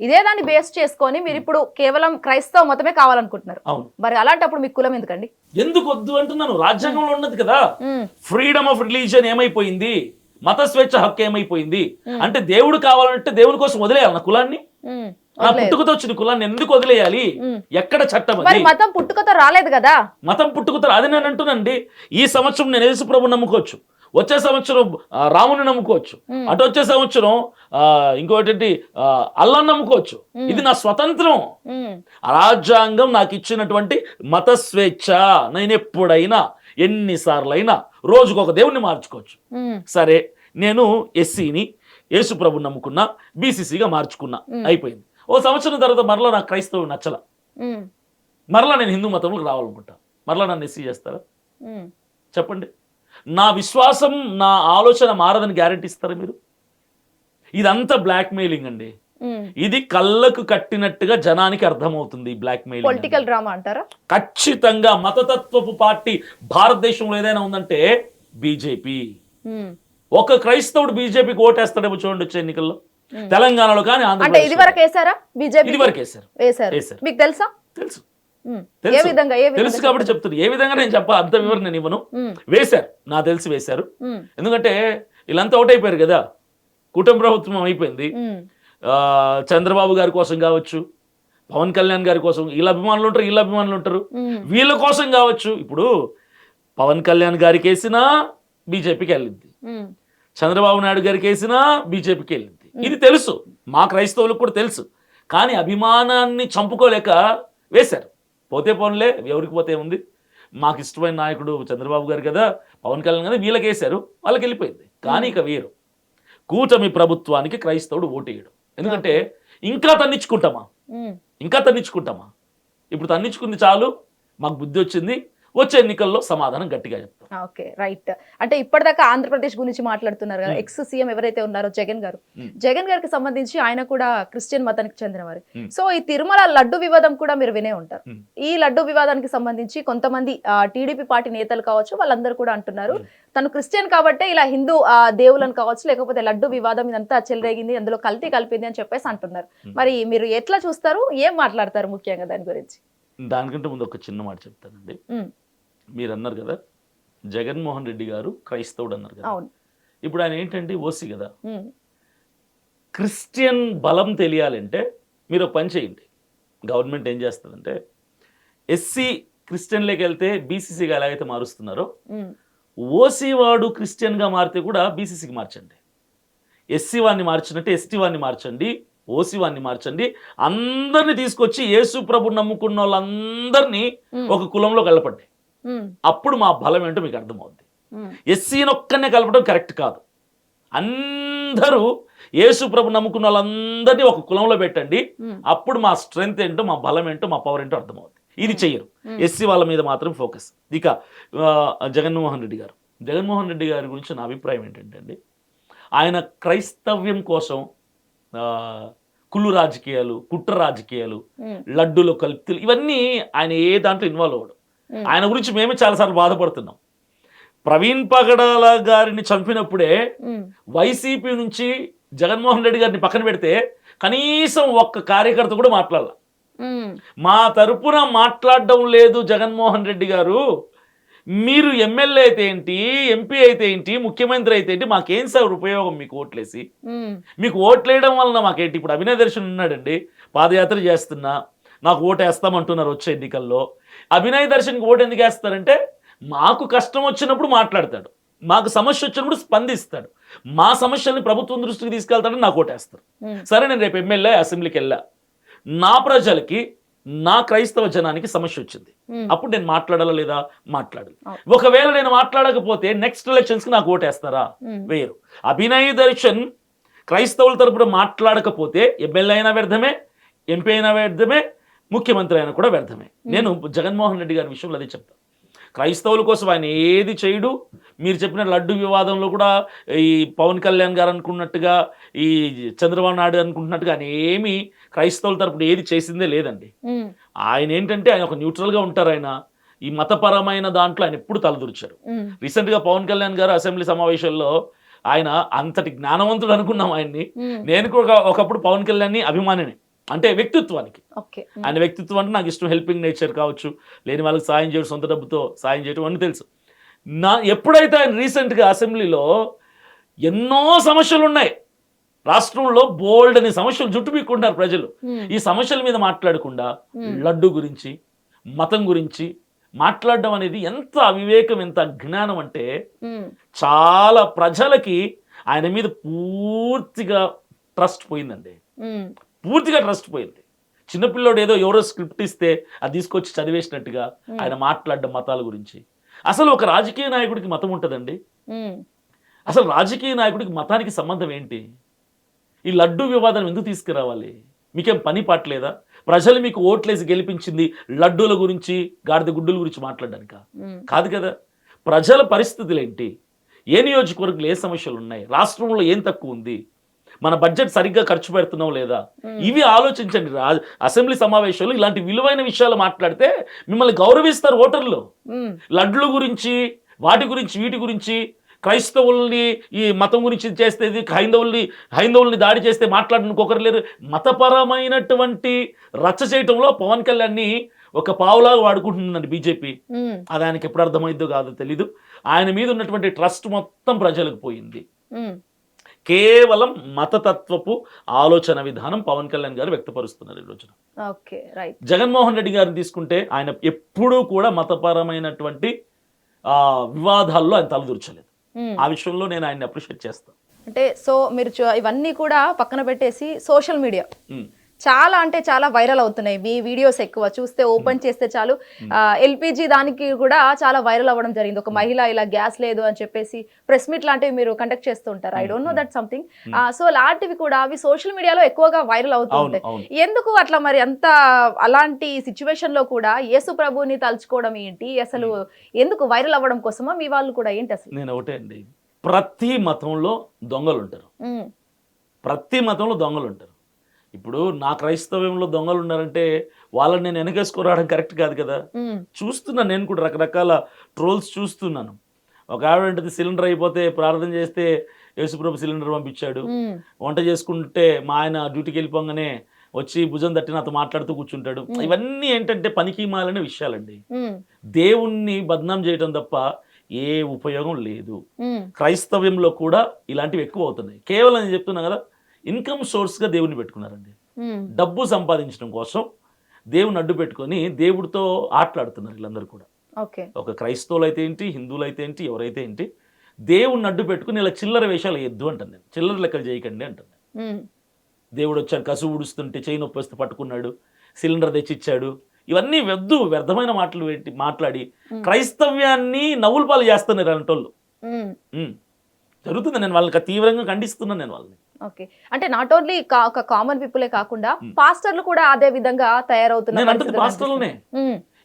ఇదే దాన్ని బేస్ చేసుకొని మీరు ఇప్పుడు కేవలం క్రైస్తవ మతమే కావాలనుకుంటున్నారు. మరి అలాంటప్పుడు మీకు కులం ఎందుకండి? ఎందుకు వద్దు అంటున్నాను, రాజ్యాంగంలో ఉన్నది కదా. ఫ్రీడమ్ ఆఫ్ రిలీజియన్ ఏమైపోయింది, మత స్వేచ్ఛ హక్కు ఏమైపోయింది అంటే దేవుడు కావాలంటే దేవుని కోసం వదిలేయాలి నా కులాన్ని? నా పుట్టుకతో వచ్చిన కులాన్ని ఎందుకు వదిలేయాలి? ఎక్కడ చట్టం? మతం పుట్టుకతో రాలేదు కదా. మతం పుట్టుకతో అది నేను అంటున్నానండి. ఈ సంవత్సరం నేను యేసు ప్రభుని నమ్ముకోవచ్చు, వచ్చే సంవత్సరం రాముని నమ్ముకోవచ్చు, అటు వచ్చే సంవత్సరం ఇంకోటి అల్లాహ్ నమ్ముకోవచ్చు. ఇది నా స్వతంత్రం. రాజ్యాంగం నాకు ఇచ్చినటువంటి మత స్వేచ్ఛ. నేను ఎప్పుడైనా ఎన్నిసార్లైనా రోజుకొక దేవుణ్ణి మార్చుకోవచ్చు. సరే, నేను ఎస్సీని యేసు ప్రభుని నమ్ముకున్నా, బీసీసీగా మార్చుకున్నా, అయిపోయింది. ఓ సంవత్సరం తర్వాత మరలా నాకు క్రైస్తవం నచ్చల, మరలా నేను హిందూ మతంలోకి రావాలనుకుంటా, మరలా నన్ను ఎస్సీ చేస్తారా? చెప్పండి. నా విశ్వాసం, నా ఆలోచన మారదని గ్యారెంటీ ఇస్తారా మీరు? ఇదంతా బ్లాక్ మెయిలింగ్ అండి. ఇది కళ్ళకు కట్టినట్టుగా జనానికి అర్థమవుతుంది. బ్లాక్ మెయిలింగ్, పొలిటికల్ డ్రామా అంటారా? ఖచ్చితంగా మతతత్వపు పార్టీ భారతదేశంలో ఏదైనా ఉందంటే బీజేపీ. ఒక క్రైస్తవుడు బీజేపీకి ఓటేస్తాడేమో చూడండి వచ్చే ఎన్నికల్లో. తెలంగాణలో కానీ ఆంధ్రప్రదేశ్ ఇది వరకు వేసారా? బీజేపీ ఇది వరకు వేసారు. మీకు తెలుసా? తెలుసు తెలుసు కాబట్టి చెప్తున్నా. ఏ విధంగా నేను అంత వివరణ నేను ఇవ్వను. వేశారు, నాకు తెలిసి వేశారు. ఎందుకంటే వీళ్ళంతా ఒకటి అయిపోయారు కదా, కుటుంబ ప్రభుత్వం అయిపోయింది. చంద్రబాబు గారి కోసం కావచ్చు, పవన్ కళ్యాణ్ గారి కోసం వీళ్ళ అభిమానులు ఉంటారు, వీళ్ళ అభిమానులు ఉంటారు, వీళ్ళ కోసం కావచ్చు. ఇప్పుడు పవన్ కళ్యాణ్ గారికి వేసినా బీజేపీకి వెళ్ళింది, చంద్రబాబు నాయుడు గారికి వేసినా బీజేపీకి వెళ్ళింది. ఇది తెలుసు, మా క్రైస్తవులకు కూడా తెలుసు. కానీ అభిమానాన్ని చంపుకోలేక వేశారు. పోతే పోన్లే, ఎవరికి పోతే ఉంది, మాకు ఇష్టమైన నాయకుడు చంద్రబాబు గారు కదా, పవన్ కళ్యాణ్ కదా, వీళ్ళకి వేశారు, వాళ్ళకి వెళ్ళిపోయింది. కానీ ఇక వీరు కూటమి ప్రభుత్వానికి క్రైస్తవుడు ఓటేయడు. ఎందుకంటే ఇంకా తన్నించుకుంటామా, ఇప్పుడు తన్నించుకుంది చాలు, మాకు బుద్ధి వచ్చింది, వచ్చే ఎన్నికల్లో సమాధానం గట్టిగా చెప్తాం. Okay, right. అంటే ఇప్పటిదాకా ఆంధ్రప్రదేశ్ గురించి మాట్లాడుతున్నారు కదా, ఎక్స్ సీఎం ఎవరైతే ఉన్నారో జగన్ గారికి సంబంధించి ఆయన కూడా క్రిస్టియన్ మతానికి చెందినవారు. సో ఈ తిరుమల లడ్డు వివాదం కూడా మీరు వినే ఉంటారు. ఈ లడ్డు వివాదానికి సంబంధించి కొంతమంది టీడీపీ పార్టీ నేతలు కావచ్చు, వాళ్ళందరూ కూడా అంటున్నారు తను క్రిస్టియన్ కాబట్టే ఇలా హిందూ దేవులను కావచ్చు, లేకపోతే లడ్డు వివాదం ఇదంతా చెలరేగింది, అందులో కల్తీ కలిపింది అని చెప్పేసి అంటున్నారు. మరి మీరు ఎట్లా చూస్తారు, ఏం మాట్లాడతారు ముఖ్యంగా దాని గురించి? దానికంటే ముందు ఒక చిన్న మాట చెప్తానండి. మీరు అన్నారు కదా జగన్మోహన్ రెడ్డి గారు క్రైస్తవుడు అన్నారు కదా. ఇప్పుడు ఆయన ఏంటంటే ఓసీ కదా. క్రిస్టియన్ బలం తెలియాలంటే మీరు ఒక పని చేయండి. గవర్నమెంట్ ఏం చేస్తుందంటే ఎస్సీ క్రిస్టియన్లోకి వెళ్తే బీసీసీగా ఎలాగైతే మారుస్తున్నారో, ఓసీ వాడు క్రిస్టియన్గా మారితే కూడా బీసీసీకి మార్చండి. ఎస్సీ వాడిని మార్చినట్టు ఎస్టీ వాడిని మార్చండి, ఓసీ వాడిని మార్చండి. అందరినీ తీసుకొచ్చి యేసు ప్రభు నమ్ముకున్న వాళ్ళందరినీ ఒక కులంలో కలపండి. అప్పుడు మా బలం ఏంటో మీకు అర్థమవుద్ది. ఎస్సీని ఒక్కనే కలపడం కరెక్ట్ కాదు. అందరూ యేసు ప్రభు నమ్ముకున్న వాళ్ళందరినీ ఒక కులంలో పెట్టండి. అప్పుడు మా స్ట్రెంగ్త్ ఏంటో, మా బలం ఏంటో, మా పవర్ ఏంటో అర్థమవుద్ది. ఇది చెయ్యరు. ఎస్సీ వాళ్ళ మీద మాత్రం ఫోకస్. ఇక జగన్మోహన్ రెడ్డి గారి గురించి నా అభిప్రాయం ఏంటంటే అండి, ఆయన క్రైస్తవ్యం కోసం కుళ్ళు రాజకీయాలు, కుట్ర రాజకీయాలు, లడ్డూలో కల్తీలు, ఇవన్నీ ఆయన ఏ దాంట్లో ఇన్వాల్వ్ అవ్వడు. ఆయన గురించి మేమే చాలాసార్లు బాధపడుతున్నాం. ప్రవీణ్ పగడాల గారిని చంపినప్పుడే వైసీపీ నుంచి జగన్మోహన్ రెడ్డి గారిని పక్కన పెడితే కనీసం ఒక్క కార్యకర్త కూడా మాట్లాడాల. మా తరపున మాట్లాడడం లేదు జగన్మోహన్ రెడ్డి గారు, మీరు ఎమ్మెల్యే అయితే ఏంటి, ఎంపీ అయితే ఏంటి, ముఖ్యమంత్రి అయితే ఏంటి, మాకేం సార్ ఉపయోగం మీకు ఓట్లేసి? మీకు ఓట్లేయడం వలన మాకేంటి? ఇప్పుడు అభినయ్ దర్శన్ ఉన్నాడండి, పాదయాత్ర చేస్తున్నా, నాకు ఓటు వేస్తామంటున్నారు వచ్చే ఎన్నికల్లో. అభినయ్ దర్శన్కి ఓటు ఎందుకు వేస్తారంటే మాకు కష్టం వచ్చినప్పుడు మాట్లాడతాడు, మాకు సమస్య వచ్చినప్పుడు స్పందిస్తాడు, మా సమస్యల్ని ప్రభుత్వం దృష్టికి తీసుకెళ్తాడని నాకు ఓటేస్తారు. సరే, నేను రేపు ఎమ్మెల్యే అసెంబ్లీకి వెళ్ళా, నా ప్రజలకి, నా క్రైస్తవ జనానికి సమస్య వచ్చింది, అప్పుడు నేను మాట్లాడాలా లేదా? మాట్లాడాలి. ఒకవేళ నేను మాట్లాడకపోతే నెక్స్ట్ ఎలక్షన్స్కి నాకు ఓటేస్తారా? వేరు. అభినయ్ దర్శన్ క్రైస్తవుల తరపున మాట్లాడకపోతే ఎమ్మెల్యే అయినా వ్యర్థమే, ఎంపీ అయినా వ్యర్థమే, ముఖ్యమంత్రి అయినా కూడా వ్యర్థమే. నేను జగన్మోహన్ రెడ్డి గారి విషయంలో అదే చెప్తాను. క్రైస్తవుల కోసం ఆయన ఏది చేయడు. మీరు చెప్పిన లడ్డు వివాదంలో కూడా ఈ పవన్ కళ్యాణ్ గారు అనుకున్నట్టుగా, ఈ చంద్రబాబు నాయుడు అనుకుంటున్నట్టుగా ఆయన ఏమి క్రైస్తవుల తరపున ఏది చేసిందే లేదండి. ఆయన ఏంటంటే ఆయన ఒక న్యూట్రల్గా ఉంటారు. ఆయన ఈ మతపరమైన దాంట్లో ఆయన ఎప్పుడు తలదూర్చారు. రీసెంట్గా పవన్ కళ్యాణ్ గారు అసెంబ్లీ సమావేశంలో ఆయన అంతటి జ్ఞానవంతుడు అనుకున్నాం ఆయన్ని. నేను కూడా ఒకప్పుడు పవన్ కళ్యాణ్ని అభిమానిని. అంటే వ్యక్తిత్వానికి. ఓకే. ఆయన వ్యక్తిత్వం అంటే నాకు ఇష్టం, హెల్పింగ్ నేచర్ కావచ్చు, లేని వాళ్ళకి సాయం చేయడం, సొంత డబ్బుతో సాయం చేయడం అని తెలుసు. ఎప్పుడైతే ఆయన రీసెంట్గా అసెంబ్లీలో ఎన్నో సమస్యలు ఉన్నాయి, రాష్ట్రంలో బోల్డ్ అనే సమస్యలు చుట్టుపీక్కుంటారు ప్రజలు, ఈ సమస్యల మీద మాట్లాడకుండా లడ్డు గురించి, మతం గురించి మాట్లాడడం అనేది ఎంత అవివేకం, ఎంత అజ్ఞానం అంటే చాలా ప్రజలకి ఆయన మీద పూర్తిగా ట్రస్ట్ పోయిందండి. పూర్తిగా ట్రస్ట్ పోయింది. చిన్నపిల్లోడు ఏదో ఎవరో స్క్రిప్ట్ ఇస్తే అది తీసుకొచ్చి చదివేసినట్టుగా ఆయన మాట్లాడడం మతాల గురించి. అసలు ఒక రాజకీయ నాయకుడికి మతం ఉంటుందండి? అసలు రాజకీయ నాయకుడికి మతానికి సంబంధం ఏంటి? ఈ లడ్డు వివాదం ఎందుకు తీసుకురావాలి? మీకేం పని పాటలేదా? ప్రజలు మీకు ఓట్లేసి గెలిపించింది లడ్డూల గురించి, గాడిద గుడ్డుల గురించి మాట్లాడడానిక? కాదు కదా. ప్రజల పరిస్థితులు ఏంటి, ఏ నియోజకవర్గంలో ఏ సమస్యలు ఉన్నాయి, రాష్ట్రంలో ఏం తక్కువ ఉంది, మన బడ్జెట్ సరిగ్గా ఖర్చు పెడుతున్నాం లేదా, ఇవి ఆలోచించండి. అసెంబ్లీ సమావేశాలు ఇలాంటి విలువైన విషయాలు మాట్లాడితే మిమ్మల్ని గౌరవిస్తారు ఓటర్లు. లడ్ల గురించి, వాటి గురించి, వీటి గురించి, క్రైస్తవుల్ని ఈ మతం గురించి చేస్తేది, హైందవుల్ని దాడి చేస్తే మాట్లాడడానికి ఒకరు లేరు. మతపరమైనటువంటి రచ్చ చేయటంలో పవన్ కళ్యాణ్ని ఒక పావులాగా వాడుకుంటుందండి బీజేపీ. అది ఆయనకి ఎప్పుడు అర్థమైందో కాదో తెలీదు. ఆయన మీద ఉన్నటువంటి ట్రస్ట్ మొత్తం ప్రజలకు పోయింది. కేవలం మతతత్వపు ఆలోచన విధానం పవన్ కళ్యాణ్ గారు వ్యక్తపరుస్తున్నారు ఈ రోజున. జగన్మోహన్ రెడ్డి గారిని తీసుకుంటే ఆయన ఎప్పుడూ కూడా మతపరమైనటువంటి వివాదాల్లో ఆయన తలదూర్చలేదు. ఆ విషయంలో నేను ఆయన్ని అప్రిషియేట్ చేస్తాను. అంటే సో మీరు ఇవన్నీ కూడా పక్కన పెట్టేసి సోషల్ మీడియా చాలా అంటే చాలా వైరల్ అవుతున్నాయి. మీ వీడియోస్ ఎక్కువ చూస్తే ఓపెన్ చేస్తే చాలు, ఎల్పిజి దానికి కూడా చాలా వైరల్ అవ్వడం జరిగింది. ఒక మహిళ ఇలా గ్యాస్ లేదు అని చెప్పేసి ప్రెస్ మీట్ లాంటివి మీరు కండక్ట్ చేస్తూ ఉంటారు. I don't know that something. So లాంటివి కూడా అవి సోషల్ మీడియాలో ఎక్కువగా వైరల్ అవుతూ ఉంటాయి. ఎందుకు అట్లా మరి అంత అలాంటి సిచ్యువేషన్ లో కూడా యేసు ప్రభుని తలుచుకోవడం ఏంటి? అసలు ఎందుకు వైరల్ అవ్వడం కోసమా మీ వాళ్ళు కూడా ఏంటి? అసలు నేను ఒకటే అండి, ప్రతి మతంలో దొంగలు ఉంటారు. ప్రతి మతంలో దొంగలు ఉంటారు. ఇప్పుడు నా క్రైస్తవ్యంలో దొంగలు ఉన్నారంటే వాళ్ళని నేను వెనకేసుకోవడం కరెక్ట్ కాదు కదా. చూస్తున్నాను, నేను కూడా రకరకాల ట్రోల్స్ చూస్తున్నాను. ఒక ఆవిడ సిలిండర్ అయిపోతే ప్రార్థన చేస్తే యేసుప్రభు సిలిండర్ పంపించాడు, వంట చేసుకుంటే మా ఆయన డ్యూటీకి వెళ్ళిపోగానే వచ్చి భుజం తట్టి నాతో మాట్లాడుతూ కూర్చుంటాడు. ఇవన్నీ ఏంటంటే పనికి మాలిన విషయాలండి. దేవుణ్ణి బద్నాం చేయడం తప్ప ఏ ఉపయోగం లేదు. క్రైస్తవ్యంలో కూడా ఇలాంటివి ఎక్కువ అవుతున్నాయి. కేవలం నేను చెప్తున్నా కదా, ఇన్కమ్ సోర్స్గా దేవుని పెట్టుకున్నారండి. డబ్బు సంపాదించడం కోసం దేవుని అడ్డు పెట్టుకొని దేవుడితో ఆటలాడుతున్నారు వీళ్ళందరూ కూడా. ఒక క్రైస్తవులు అయితే ఏంటి, హిందువులు అయితే ఏంటి, ఎవరైతే ఏంటి, దేవుడిని అడ్డు పెట్టుకుని ఇలా చిల్లర వేషాలు వేయద్దు అంటాను నేను. చిల్లర లెక్కలు చేయకండి అంటాను. దేవుడు వచ్చాడు, కసు ఊడుస్తుంటే చేయి నొప్పి వస్తే పట్టుకున్నాడు, సిలిండర్ తెచ్చిచ్చాడు, ఇవన్నీ వద్దు. వ్యర్థమైన మాటలు మాట్లాడి క్రైస్తవ్యాన్ని నవ్వుల పాలు చేస్తున్నారు అంటోళ్ళు. జరుగుతుంది. నేను వాళ్ళకి తీవ్రంగా ఖండిస్తున్నాను నేను వాళ్ళని. ఓకే, అంటే నాట్ ఓన్లీ ఒక కామన్ పీపులే కాకుండా పాస్టర్లు కూడా అదే విధంగా తయారవుతున్నారు. పాస్టర్లనే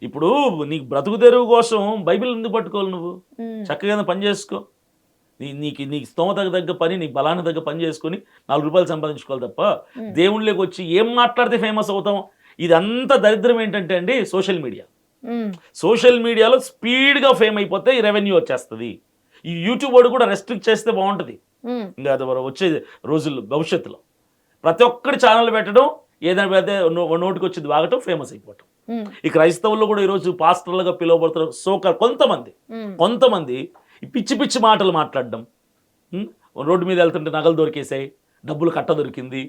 ఇప్పుడు నీకు బ్రతుకు తెరువు కోసం బైబిల్ ఎందుకు పట్టుకోవాలి? నువ్వు చక్కగా పని చేసుకో, నీకు స్తోమతకు తగ్గ పని, నీకు బలానికి తగ్గ పని చేసుకొని 4 రూపాయలు సంపాదించుకోవాలి తప్ప దేవుళ్ళకి వచ్చి ఏం మాట్లాడితే ఫేమస్ అవుతాం. ఇదంతా దరిద్రం ఏంటంటే అండి, సోషల్ మీడియా. సోషల్ మీడియాలో స్పీడ్గా ఫేమ్ అయిపోతే ఈ రెవెన్యూ వచ్చేస్తుంది. ఈ యూట్యూబ్ వాడు కూడా రెస్ట్రిక్ట్ చేస్తే బాగుంటుంది. ఇంకా అది వచ్చే రోజుల్లో భవిష్యత్తులో ప్రతి ఒక్కటి ఛానల్ పెట్టడం, ఏదైనా పెడితే నోటికి వచ్చేది వాగటం, ఫేమస్ అయిపోవటం. ఈ క్రైస్తవుల్లో కూడా ఈరోజు పాస్టర్లుగా పిలువబడుతున్న కొంతమంది పిచ్చి పిచ్చి మాటలు మాట్లాడడం. రోడ్డు మీద వెళ్తుంటే నగలు దొరికేసాయి, డబ్బులు కట్ట దొరికింది,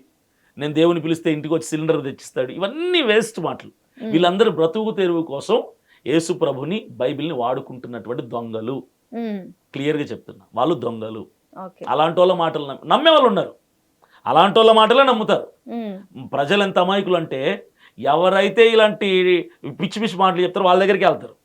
నేను దేవుని పిలిస్తే ఇంటికి వచ్చి సిలిండర్ తెచ్చిస్తాడు, ఇవన్నీ వేస్ట్ మాటలు. వీళ్ళందరూ బ్రతుకు తెరువు కోసం యేసు ప్రభుని, బైబిల్ని వాడుకుంటున్నటువంటి దొంగలు. క్లియర్గా చెప్తున్నా, వాళ్ళు దొంగలు. అలాంటి వాళ్ళ మాటలు నమ్మే వాళ్ళు ఉన్నారు, అలాంటి వాళ్ళ మాటలే నమ్ముతారు. ప్రజలు ఎంత అమాయకులు అంటే, ఎవరైతే ఇలాంటి పిచ్చి పిచ్చి మాటలు చెప్తారో వాళ్ళ దగ్గరికి వెళ్తారు.